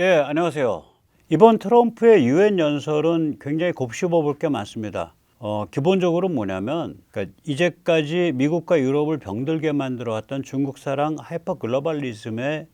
예, 안녕하세요. 이번 트럼프의 유엔 연설은 굉장히 곱씹어 볼 게 많습니다. 기본적으로 뭐냐면, 그러니까 이제까지 미국과 유럽을 병들게 만들어 왔던 중국 사랑 하이퍼 글로벌리즘의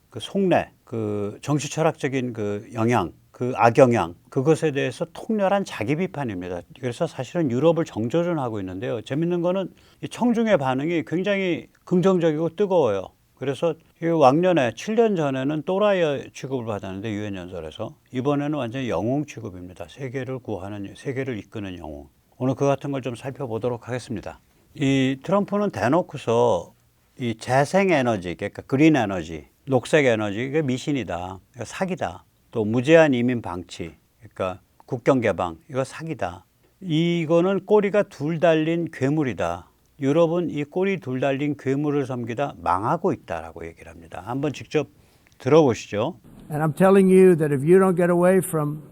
그 속내, 그 정치 철학적인 그 영향, 그 악영향, 그것에 대해서 통렬한 자기 비판입니다. 그래서 사실은 유럽을 정조준하고 있는데요. 재밌는 거는 이 청중의 반응이 굉장히 긍정적이고 뜨거워요. 그래서 이 왕년에 7년 전에는 또라이 취급을 받았는데 유엔 연설에서 이번에는 완전히 영웅 취급입니다. 세계를 구하는, 세계를 이끄는 영웅. 오늘 그 같은 걸 좀 살펴보도록 하겠습니다. 이 트럼프는 대놓고서 이 재생에너지, 그러니까 그린 에너지, 녹색 에너지, 이게 미신이다, 그러니까 사기다. 또 무제한 이민 방치, 그러니까 국경 개방, 이거 사기다. 이거는 꼬리가 둘 달린 괴물이다. 유럽은 이 꼬리 둘 달린 괴물을 섬기다 망하고 있다라고 얘기를 합니다. 한번 직접 들어보시죠. And I'm telling you that if you don't get away from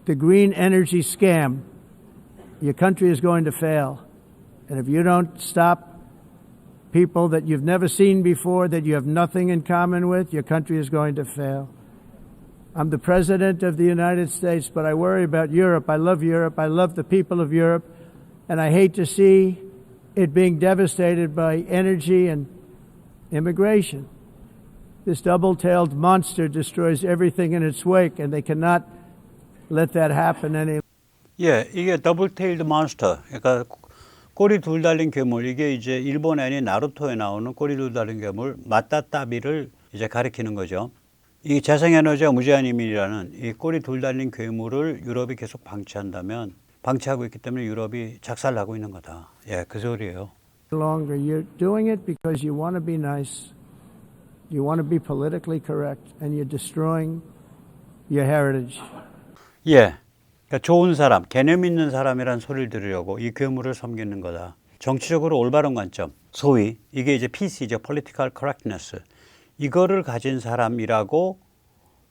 the green energy scam, your country is going to fail. And if you don't stop people that you've never seen before, that you have nothing in common with, your country is going to fail. I'm the President of the United States, but I worry about Europe. I love Europe. I love the people of Europe. And I hate to see it being devastated by energy and immigration. This double-tailed monster destroys everything in its wake, and they cannot let that happen any. 예, 이게 더블테일드 몬스터, 그러니까 꼬리 둘 달린 괴물. 이게 이제 일본 애니 나루토에 나오는 꼬리 둘 달린 괴물 마따따비를 이제 가리키는 거죠. 이 재생에너지와 무제한 이민이라는 이 꼬리 둘 달린 괴물을 유럽이 계속 방치한다면, 방치하고 있기 때문에 유럽이 작살나고 있는 거다. 예, 그 소리예요. Longer. You're doing it because you want to be nice. You want to be politically correct, and you're destroying your heritage. 예, 그러니까 좋은 사람, 개념 있는 사람이란 소리를 들으려고 이 괴물을 섬기는 거다. 정치적으로 올바른 관점, 소위 이게 이제 PC죠, Political Correctness. 이거를 가진 사람이라고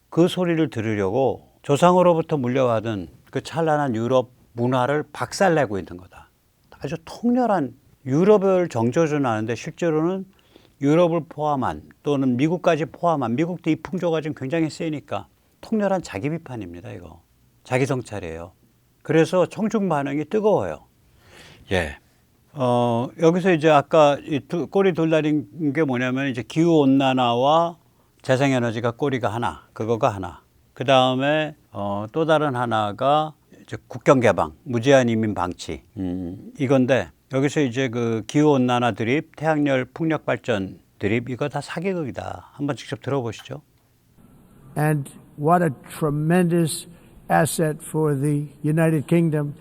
그 소리를 들으려고 조상으로부터 물려받은 그 찬란한 유럽 문화를 박살내고 있는 거다. 아주 통렬한 유럽을 정조준하는데 실제로는 유럽을 포함한 또는 미국까지 포함한, 미국도 이 풍조가 지금 굉장히 세니까 통렬한 자기 비판입니다. 이거 자기 성찰이에요. 그래서 청중 반응이 뜨거워요. 예. 여기서 이제 아까 이 꼬리 둘 달린 게 뭐냐면 이제 기후 온난화와 재생에너지가 꼬리가 하나, 그거가 하나. 그 다음에 또 다른 하나가 이제 국경 개방, 무제한 이민 방치. 이건데 여기서 이제 그 기후 온난화 드립, 태양열 풍력 발전 드립, 이거 다 사기극이다. 한번 직접 들어보시죠. And what a tremendous asset for the United Kingdom.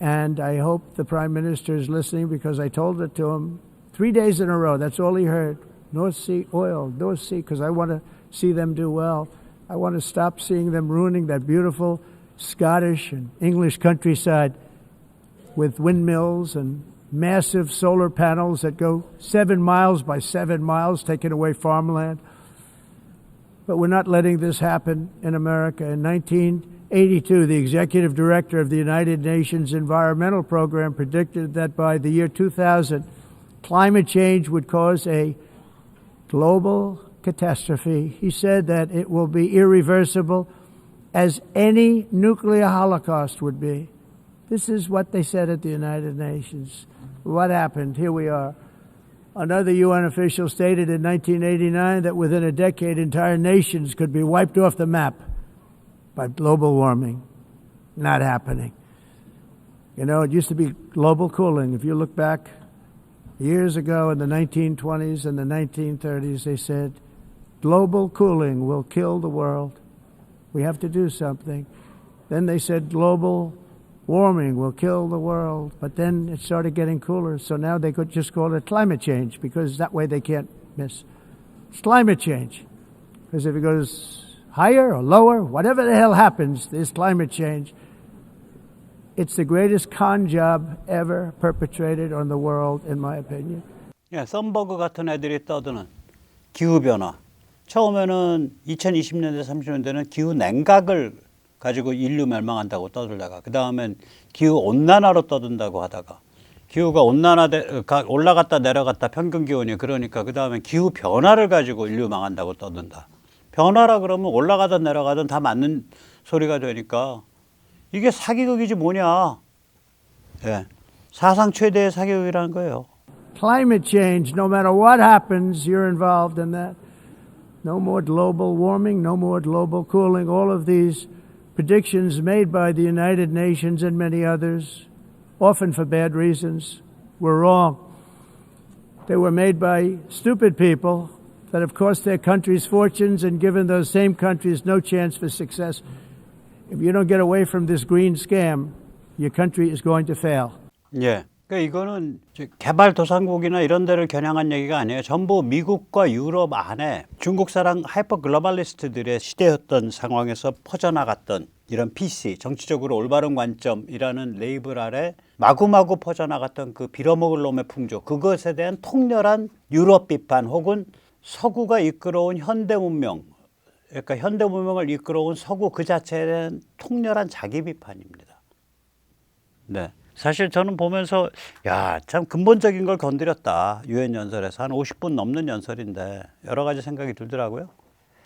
And I hope the Prime Minister is listening because I told it to him 3 days in a row. That's all he heard. North Sea oil, North Sea, because I want to see them do well. I want to stop seeing them ruining that beautiful Scottish and English countryside with windmills and massive solar panels that go 7 miles by 7 miles, taking away farmland. But we're not letting this happen in America. In 1982, the executive director of the United Nations Environmental Program predicted that by the year 2000, climate change would cause a global catastrophe. He said that it will be irreversible as any nuclear holocaust would be. This is what they said at the United Nations. What happened? Here we are. Another UN official stated in 1989 that within a decade, entire nations could be wiped off the map by global warming. Not happening. You know, it used to be global cooling. If you look back years ago in the 1920s and the 1930s, they said global cooling will kill the world. We have to do something. Then they said global warming will kill the world. But then it started getting cooler. So now they could just call it climate change because that way they can't miss. It's climate change. Because if it goes higher or lower, whatever the hell happens, there's climate change. It's the greatest con job ever perpetrated on the world, in my opinion. 예, 썬버그 같은 애들이 떠드는 기후변화. 처음에는 2020년대, 30년대는 기후 냉각을 가지고 인류 멸망한다고 떠들다가 그 다음엔 기후 온난화로 떠든다고 하다가 기후가 올라갔다 내려갔다 평균 기온이 그러니까 그 다음에 기후 변화를 가지고 인류 망한다고 떠든다. 변화라 그러면 올라가든 내려가든 다 맞는 소리가 되니까 이게 사기극이지 뭐냐. 예. 사상 최대의 사기극이라는 거예요. Climate change, no matter what happens, you're involved in that. No more global warming, no more global cooling. All of these predictions made by the United Nations and many others, often for bad reasons, were wrong. They were made by stupid people that have cost their countries fortunes and given those same countries no chance for success. If you don't get away from this green scam, your country is going to fail. 예. 그러니까 이거는 개발도상국이나 이런 데를 겨냥한 얘기가 아니에요. 전부 미국과 유럽 안에 중국 사랑 하이퍼 글로벌리스트들의 시대였던 상황에서 퍼져나갔던 이런 PC, 정치적으로 올바른 관점이라는 레이블 아래 마구마구 퍼져나갔던 그 빌어먹을 놈의 풍조, 그것에 대한 통렬한 유럽 비판 혹은 서구가 이끌어온 현대 문명, 그러니까 현대 문명을 이끌어온 서구 그 자체에 대한 통렬한 자기 비판입니다. 네. 사실 저는 보면서 야, 참 근본적인 걸 건드렸다. 유엔 연설에서 한 50분 넘는 연설인데 여러 가지 생각이 들더라고요.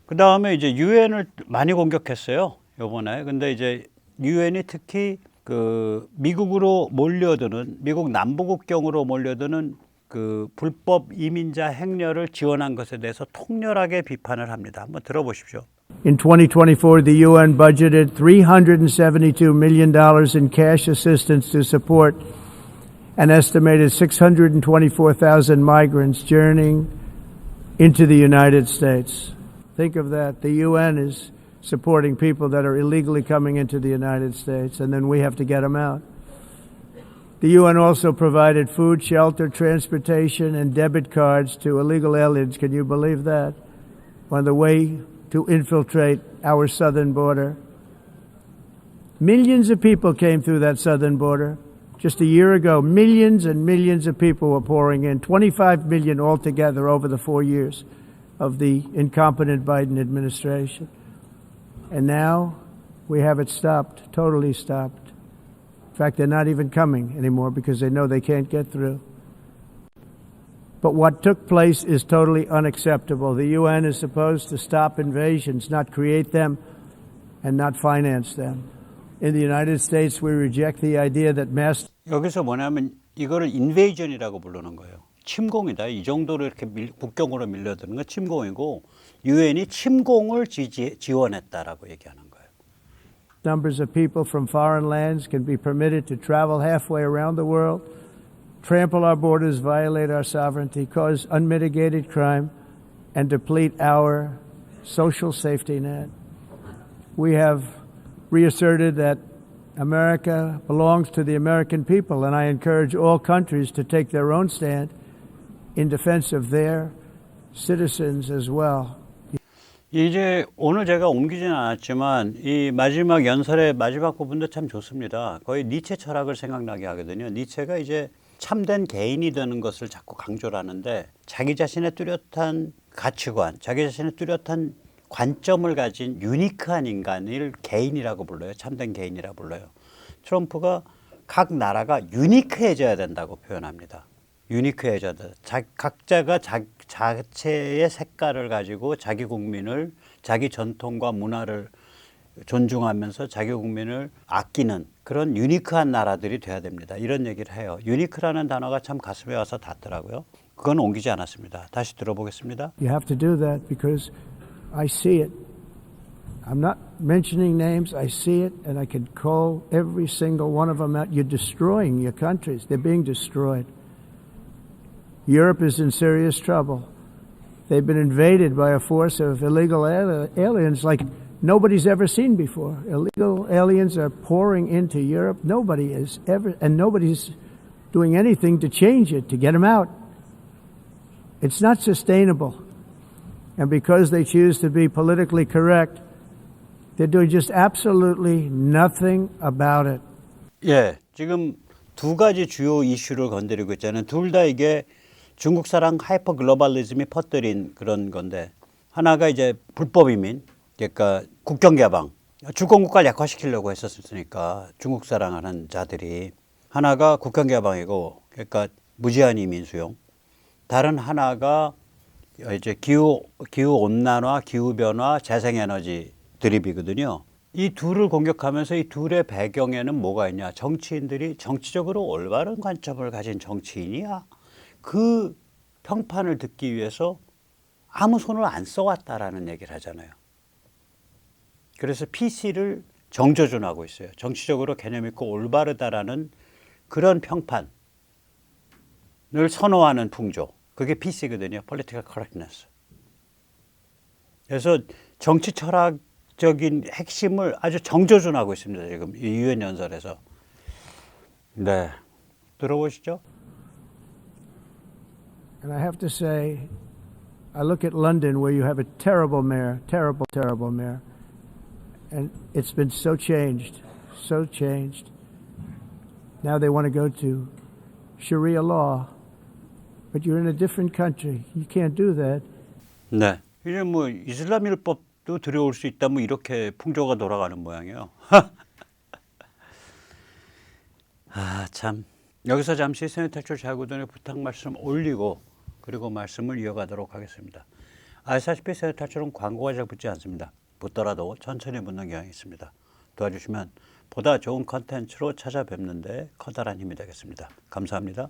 그다음에 이제 유엔을 많이 공격했어요. 요번에. 근데 이제 유엔이 특히 그 미국으로 몰려드는 미국 남부국경으로 몰려드는 그 불법 이민자 행렬을 지원한 것에 대해서 통렬하게 비판을 합니다. 한번 들어보십시오. In 2024, the UN budgeted $372 million in cash assistance to support an estimated 624,000 migrants journeying into the United States. Think of that. The UN is supporting people that are illegally coming into the United States, and then we have to get them out. The UN also provided food, shelter, transportation, and debit cards to illegal aliens. Can you believe that? On the way to infiltrate our southern border. Millions of people came through that southern border. Just a year ago, millions and millions of people were pouring in, 25 million altogether over the 4 years of the incompetent Biden administration. And now we have it stopped, totally stopped. In fact, they're not even coming anymore because they know they can't get through. But what took place is totally unacceptable. The UN is supposed to stop invasions, not create them and not finance them. In the United States, we reject the idea that mass. 여기서 뭐냐면 이거를 인베이전이라고 부르는 거예요. 침공이다. 이 정도로 이렇게 국경으로 밀려드는 건 침공이고 유엔이 침공을 지원했다라고 얘기하는 거예요. Numbers of people from foreign lands can be permitted to travel halfway around the world, trample our borders, violate our sovereignty, cause unmitigated crime, and deplete our social safety net. We have reasserted that America belongs to the American people, and I encourage all countries to take their own stand in defense of their citizens as well. 이제 오늘 제가 옮기진 않았지만 이 마지막 연설의 마지막 부분도 참 좋습니다. 거의 니체 철학을 생각나게 하거든요. 니체가 이제 참된 개인이 되는 것을 자꾸 강조를 하는데 자기 자신의 뚜렷한 가치관, 자기 자신의 뚜렷한 관점을 가진 유니크한 인간을 개인이라고 불러요. 참된 개인이라고 불러요. 트럼프가 각 나라가 유니크해져야 된다고 표현합니다. 유니크해져야 된다. 각자가 자체의 색깔을 가지고 자기 국민을 자기 전통과 문화를 존중하면서 자기 국민을 아끼는 그런 유니크한 나라들이 돼야 됩니다. 이런 얘기를 해요. 유니크라는 단어가 참 가슴에 와서 닿더라고요. 그건 옮기지 않았습니다. 다시 들어보겠습니다. You have to do that because I see it. I'm not mentioning names. I see it, and I can call every single one of them out. You're destroying your countries. They're being destroyed. Europe is in serious trouble. They've been invaded by a force of illegal aliens like nobody's ever seen before. Illegal aliens are pouring into Europe. Nobody is ever, and nobody's doing anything to change it, to get them out. It's not sustainable. And because they choose to be politically correct, they're doing just absolutely nothing about it. 예, 지금 두 가지 주요 이슈를 건드리고 있잖아요. 둘 다 이게 중국 사랑 하이퍼 글로벌리즘이 퍼뜨린 그런 건데 하나가 이제 불법 이민, 그러니까 국경 개방, 주권 국가를 약화시키려고 했었으니까 중국 사랑하는 자들이 하나가 국경 개방이고 그러니까 무제한 이민 수용, 다른 하나가 이제 기후 온난화, 기후 변화, 재생에너지 드립이거든요. 이 둘을 공격하면서 이 둘의 배경에는 뭐가 있냐? 정치인들이 정치적으로 올바른 관점을 가진 정치인이야. 그 평판을 듣기 위해서 아무 손을 안 써왔다라는 얘기를 하잖아요. 그래서 PC를 정조준하고 있어요. 정치적으로 개념 있고 올바르다라는 그런 평판을 선호하는 풍조. 그게 PC거든요. Political Correctness. 그래서 정치 철학적인 핵심을 아주 정조준하고 있습니다. 지금 이 유엔 연설에서. 네, 들어보시죠. And I have to say, I look at London where you have a terrible mayor, terrible mayor. And it's been so changed. Now they want to go to Sharia law. But you're in a different country. You can't do that. 네. 이제 뭐 이슬람 율법도 들여올 수 있다 뭐 이렇게 풍조가 돌아가는 모양이에요. 아, 참. 여기서 잠시 세네탈출 자구단의 부탁 말씀 올리고 그리고 말씀을 이어가도록 하겠습니다. 아시다시피 세네탈출은 광고가 잘 붙지 않습니다. 붙더라도 천천히 붙는 경향이 있습니다. 도와주시면 보다 좋은 컨텐츠로 찾아뵙는데 커다란 힘이 되겠습니다. 감사합니다.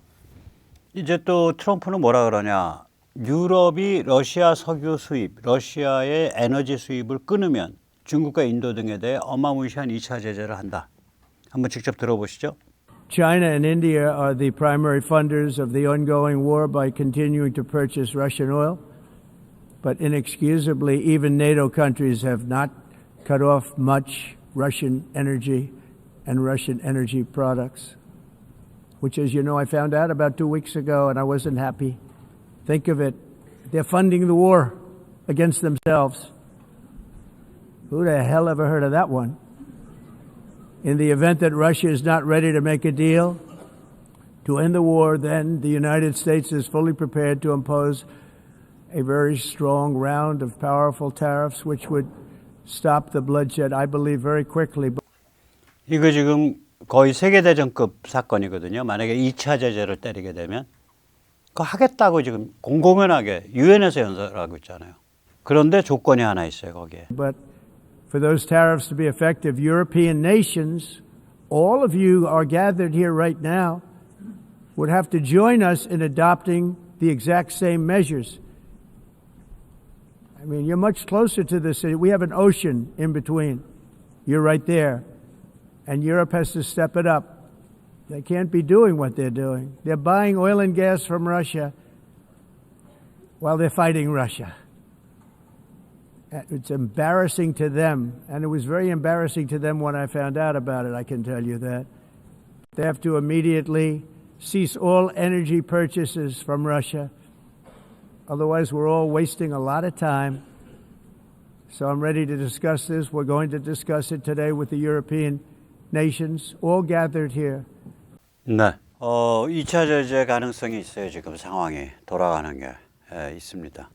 이제 또 트럼프는 뭐라 그러냐. 유럽이 러시아 석유 수입, 러시아의 에너지 수입을 끊으면 중국과 인도 등에 대해 어마무시한 2차 제재를 한다. 한번 직접 들어보시죠. China and India are the primary funders of the ongoing war by continuing to purchase Russian oil. But inexcusably, even NATO countries have not cut off much Russian energy and Russian energy products, which, as you know, I found out about 2 weeks ago, and I wasn't happy. Think of it. They're funding the war against themselves. Who the hell ever heard of that one? In the event that Russia is not ready to make a deal to end the war, then the United States is fully prepared to impose a very strong round of powerful tariffs, which would stop the bloodshed, I believe, very quickly. 이거 지금 거의 세계대전급 사건이거든요. 만약에 2차 제재를 때리게 되면 그거 하겠다고 지금 공공연하게 유엔에서 연설하고 있잖아요. 그런데 조건이 하나 있어요, 거기에. But for those tariffs to be effective, European nations, all of you are gathered here right now, would have to join us in adopting the exact same measures. I mean, you're much closer to the city. We have an ocean in between. You're right there. And Europe has to step it up. They can't be doing what they're doing. They're buying oil and gas from Russia while they're fighting Russia. It's embarrassing to them, and it was very embarrassing to them when I found out about it, I can tell you that. They have to immediately cease all energy purchases from Russia. Otherwise, we're all wasting a lot of time. So I'm ready to discuss this. We're going to discuss it today with the European nations, all gathered here. 네. 2차 제재 가능성이 있어요. 지금 상황이 돌아가는 게 있습니다.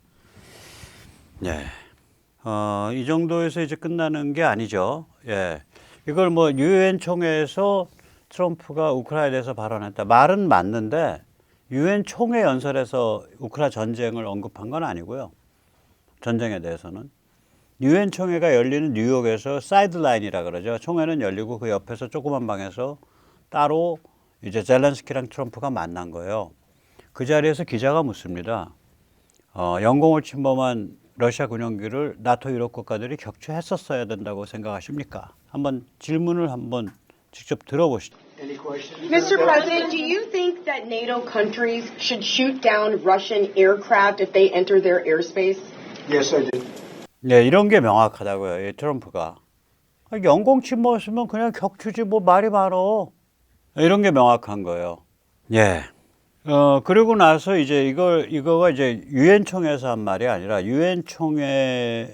네. 이 정도에서 이제 끝나는 게 아니죠. 예. 이걸 뭐 유엔 총회에서 트럼프가 우크라이나에 대해서 발언했다. 말은 맞는데 유엔 총회 연설에서 우크라이나 전쟁을 언급한 건 아니고요. 전쟁에 대해서는. 유엔 총회가 열리는 뉴욕에서 사이드라인이라 그러죠. 총회는 열리고 그 옆에서 조그만 방에서 따로 이제 젤렌스키랑 트럼프가 만난 거예요. 그 자리에서 기자가 묻습니다. 영공을 침범한 러시아 군용기를 나토 유럽 국가들이 격추했었어야 된다고 생각하십니까? 한번 질문을 한번 직접 들어보시죠. Mr. President, do you think that NATO countries should shoot down Russian aircraft if they enter their airspace? Yes, I do. 네, 이런 게 명확하다고요. 이 트럼프가. 영공 침범했으면 그냥 격추지 뭐 말이 많어. 이런 게 명확한 거예요. 예. 그리고 나서 이제 이거가 이제 유엔 총회에서 한 말이 아니라 유엔 총회에서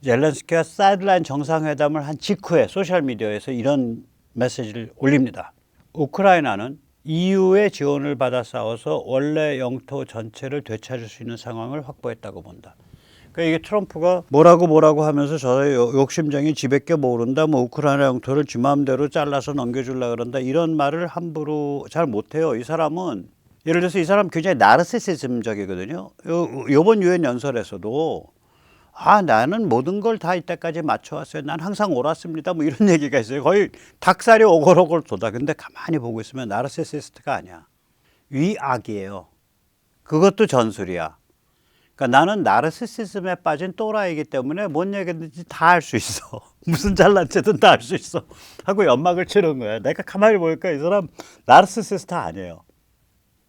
젤렌스키가 사이드라인 정상회담을 한 직후에 소셜미디어에서 이런 메시지를 올립니다. 우크라이나는 EU의 지원을 받아 싸워서 원래 영토 전체를 되찾을 수 있는 상황을 확보했다고 본다. 그러니까 이게 트럼프가 뭐라고 하면서 저의 욕심쟁이 지밖에 모른다. 뭐 우크라이나 영토를 지 마음대로 잘라서 넘겨주려고 그런다. 이런 말을 함부로 잘 못해요. 이 사람은 예를 들어서 이 사람 굉장히 나르시시즘적이거든요. 요번 유엔 연설에서도 나는 모든 걸 다 이때까지 맞춰왔어요. 난 항상 옳았습니다. 뭐 이런 얘기가 있어요. 거의 닭살이 오글오글 돋아. 근데 가만히 보고 있으면 나르시시스트가 아니야. 위악이에요. 그것도 전술이야. 그러니까 나는 나르시시즘에 빠진 또라이기 때문에 뭔 얘기든지 다 할 수 있어. 무슨 잘난 체든 다 할 수 있어. 하고 연막을 치는 거야. 내가 가만히 보니까 이 사람 나르시시스트 아니에요.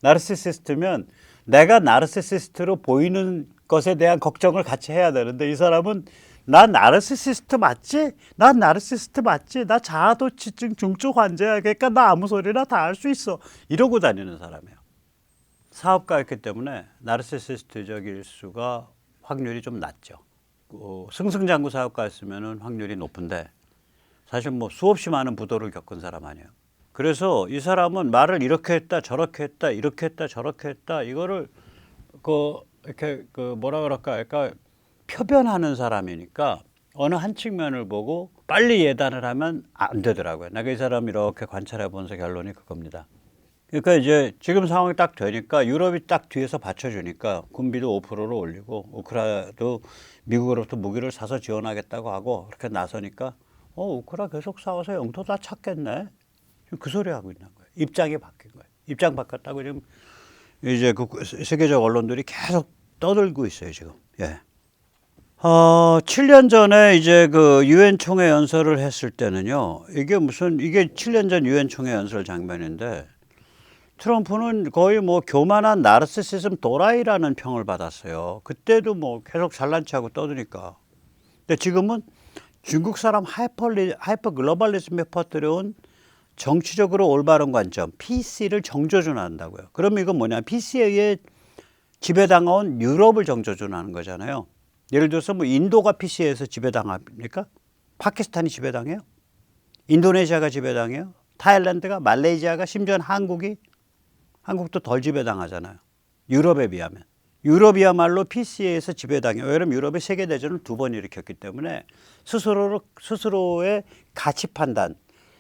나르시시스트면 내가 나르시시스트로 보이는 것에 대한 걱정을 같이 해야 되는데 이 사람은 나 나르시시스트 맞지? 나 나르시시스트 맞지? 나 자아도취증 중증 환자야. 그러니까 나 아무 소리나 다 할 수 있어. 이러고 다니는 사람이에요. 사업가였기 때문에 나르시시스트적일 수가 확률이 좀 낮죠. 승승장구 사업가였으면 확률이 높은데 사실 뭐 수없이 많은 부도를 겪은 사람 아니에요. 그래서 이 사람은 말을 이렇게 했다 저렇게 했다 이렇게 했다 저렇게 했다 이거를 이렇게 뭐라 그럴까 그러니까 표변하는 사람이니까 어느 한 측면을 보고 빨리 예단을 하면 안 되더라고요. 내가 이 사람 이렇게 관찰해 보면서 결론이 그겁니다. 그러니까 이제 지금 상황이 딱 되니까 유럽이 딱 뒤에서 받쳐주니까 군비도 5%로 올리고 우크라이나도 미국으로부터 무기를 사서 지원하겠다고 하고 그렇게 나서니까 우크라 계속 싸워서 영토 다 찾겠네. 그 소리 하고 있는 거예요. 입장이 바뀐 거예요. 입장 바꿨다고 지금 이제 그 세계적 언론들이 계속 떠들고 있어요 지금. 예. 7년 전에 이제 그 유엔 총회 연설을 했을 때는요. 이게 7년 전 유엔 총회 연설 장면인데 트럼프는 거의 뭐 교만한 나르시시즘 도라이라는 평을 받았어요. 그때도 뭐 계속 잘난 체하고 떠드니까. 근데 지금은 중국 사람 하이퍼 글로벌리즘에 퍼뜨려온 정치적으로 올바른 관점, PC를 정조준한다고요. 그러면 이건 뭐냐? PC에 의해 지배당한 유럽을 정조준하는 거잖아요. 예를 들어서 뭐 인도가 PC에서 지배당합니까? 파키스탄이 지배당해요? 인도네시아가 지배당해요? 타일랜드가, 말레이시아가, 심지어는 한국도 덜 지배당하잖아요. 유럽에 비하면. 유럽이야말로 PC에서 지배당해요. 왜냐하면 유럽이 세계대전을 2번 일으켰기 때문에 스스로의 가치 판단,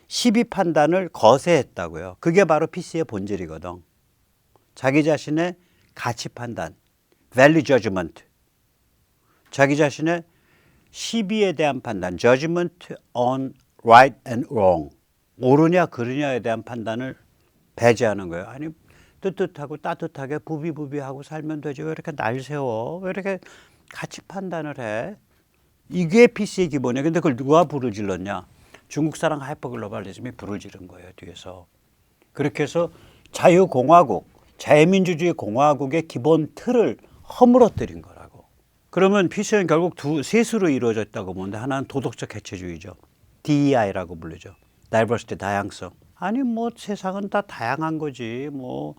시비 판단을 거세했다고요. 그게 바로 PC의 본질이거든. 자기 자신의 가치 판단, value judgment. 자기 자신의 시비에 대한 판단, judgment on right and wrong. 옳으냐 그르냐에 대한 판단을 배제하는 거예요. 아니 뜨뜻하고 따뜻하게 부비부비하고 살면 되지 왜 이렇게 날 세워? 왜 이렇게 가치 판단을 해? 이게 PC의 기본이에요. 근데 그걸 누가 불을 질렀냐? 중국 사람 하이퍼글로벌리즘이 불을 지른 거예요. 뒤에서. 그렇게 해서 자유공화국, 자유민주주의 공화국의 기본 틀을 허물어뜨린 거라고. 그러면 PC는 결국 세 수로 이루어졌다고 보는데 하나는 도덕적 해체주의죠. DEI라고 부르죠. 다이버시티, 다양성. 아니 뭐 세상은 다 다양한 거지. 뭐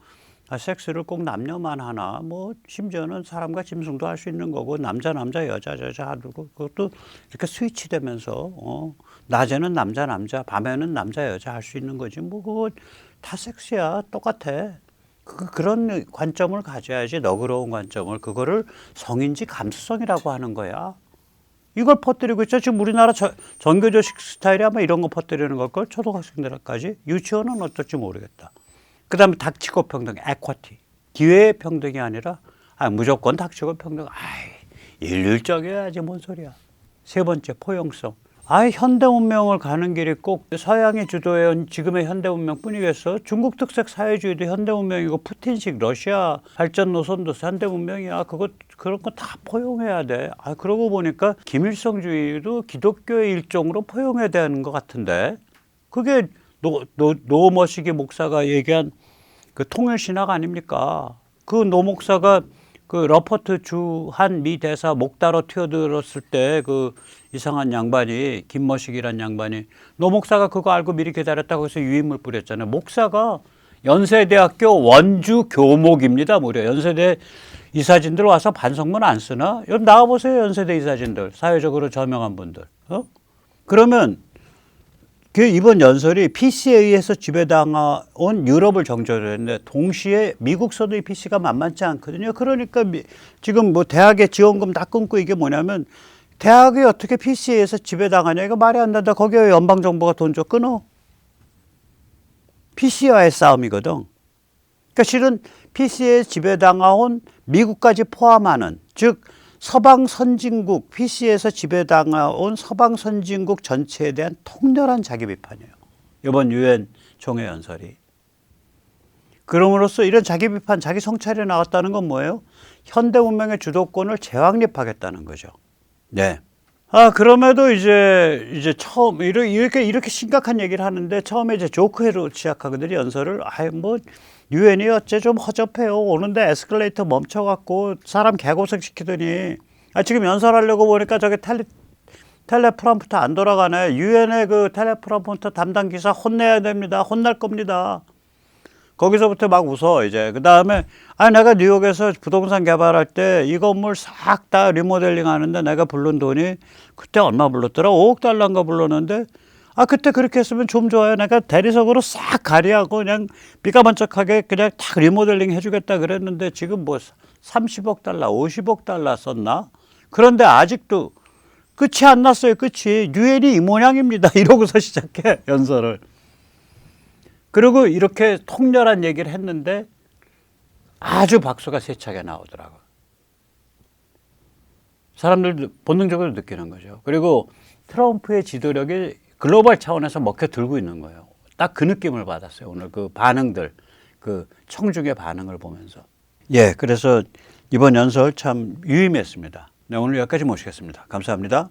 섹스를 꼭 남녀만 하나. 뭐 심지어는 사람과 짐승도 할 수 있는 거고 남자 여자 하고 그것도 이렇게 스위치되면서 낮에는 남자 밤에는 남자 여자 할 수 있는 거지. 뭐 그거 다 섹스야. 똑같아. 그런 관점을 가져야지. 너그러운 관점을. 그거를 성인지 감수성이라고 하는 거야. 이걸 퍼뜨리고 있죠. 지금 우리나라 전교조식 스타일이 아마 이런 거 퍼뜨리는 걸걸. 초등학생들까지. 유치원은 어떨지 모르겠다. 그 다음에 닥치고 평등, 에쿼티. 기회의 평등이 아니라 무조건 닥치고 평등. 일률적이어야지 뭔 소리야. 세 번째, 포용성. 현대 문명을 가는 길이 꼭 서양이 주도해온 지금의 현대 문명뿐이겠어? 중국 특색 사회주의도 현대 문명이고 푸틴식 러시아 발전 노선도 현대 문명이야. 그런 거 다 포용해야 돼. 그러고 보니까 김일성주의도 기독교의 일종으로 포용해야 되는 것 같은데 그게 노머시기 목사가 얘기한 그 통일신학 아닙니까? 그 노 목사가 그 러퍼트 주한 미 대사 목다로 튀어들었을 때 그 이상한 양반이 김머식이란 양반이 노 목사가 그거 알고 미리 기다렸다고 해서 유인물 뿌렸잖아요. 목사가 연세대학교 원주 교목입니다. 무려 연세대 이사진들 와서 반성문 안 쓰나? 여기 나와보세요. 연세대 이사진들. 사회적으로 저명한 분들. 그러면 그 이번 연설이 PC에 의해서 지배당한 유럽을 정조를 했는데 동시에 미국서도 PC가 만만치 않거든요. 그러니까 지금 뭐 대학의 지원금 다 끊고 이게 뭐냐면 대학이 어떻게 PC에 의해서 지배당하냐. 이거 말이 안 된다. 거기에 연방정부가 돈 줘 끊어. PC와의 싸움이거든. 그러니까 실은 PC에 지배당해온 미국까지 포함하는, 즉 서방 선진국, PC에서 지배당해온 서방 선진국 전체에 대한 통렬한 자기 비판이에요. 이번 유엔 총회 연설이. 그럼으로써 이런 자기 비판, 자기 성찰이 나왔다는 건 뭐예요? 현대 문명의 주도권을 재확립하겠다는 거죠. 네. 그럼에도 이제 처음, 이렇게 심각한 얘기를 하는데 처음에 이제 조크로 시작하거든요, 연설을. 유엔이 어째 좀 허접해요. 오는데 에스컬레이터 멈춰갖고 사람 개고생 시키더니, 지금 연설하려고 보니까 저게 텔레프롬프터 안 돌아가네. 유엔의 그 텔레프롬프터 담당 기사 혼내야 됩니다. 혼날 겁니다. 거기서부터 막 웃어, 이제. 그 다음에, 내가 뉴욕에서 부동산 개발할 때 이 건물 싹 다 리모델링 하는데 내가 부른 돈이 그때 얼마 불렀더라? 5억 달러인가 불렀는데, 그때 그렇게 했으면 좀 좋아요. 내가 대리석으로 싹 가리하고 그냥 삐까번쩍하게 그냥 탁 리모델링 해주겠다 그랬는데 지금 뭐 30억 달러, 50억 달러 썼나? 그런데 아직도 끝이 안 났어요, 끝이. 유엔이 이 모양입니다. 이러고서 시작해, 연설을. 그리고 이렇게 통렬한 얘기를 했는데 아주 박수가 세차게 나오더라고요. 사람들 본능적으로 느끼는 거죠. 그리고 트럼프의 지도력이 글로벌 차원에서 먹혀들고 있는 거예요. 딱 그 느낌을 받았어요. 오늘 그 반응들, 그 청중의 반응을 보면서. 그래서 이번 연설 참 유의미했습니다. 네, 오늘 여기까지 모시겠습니다. 감사합니다.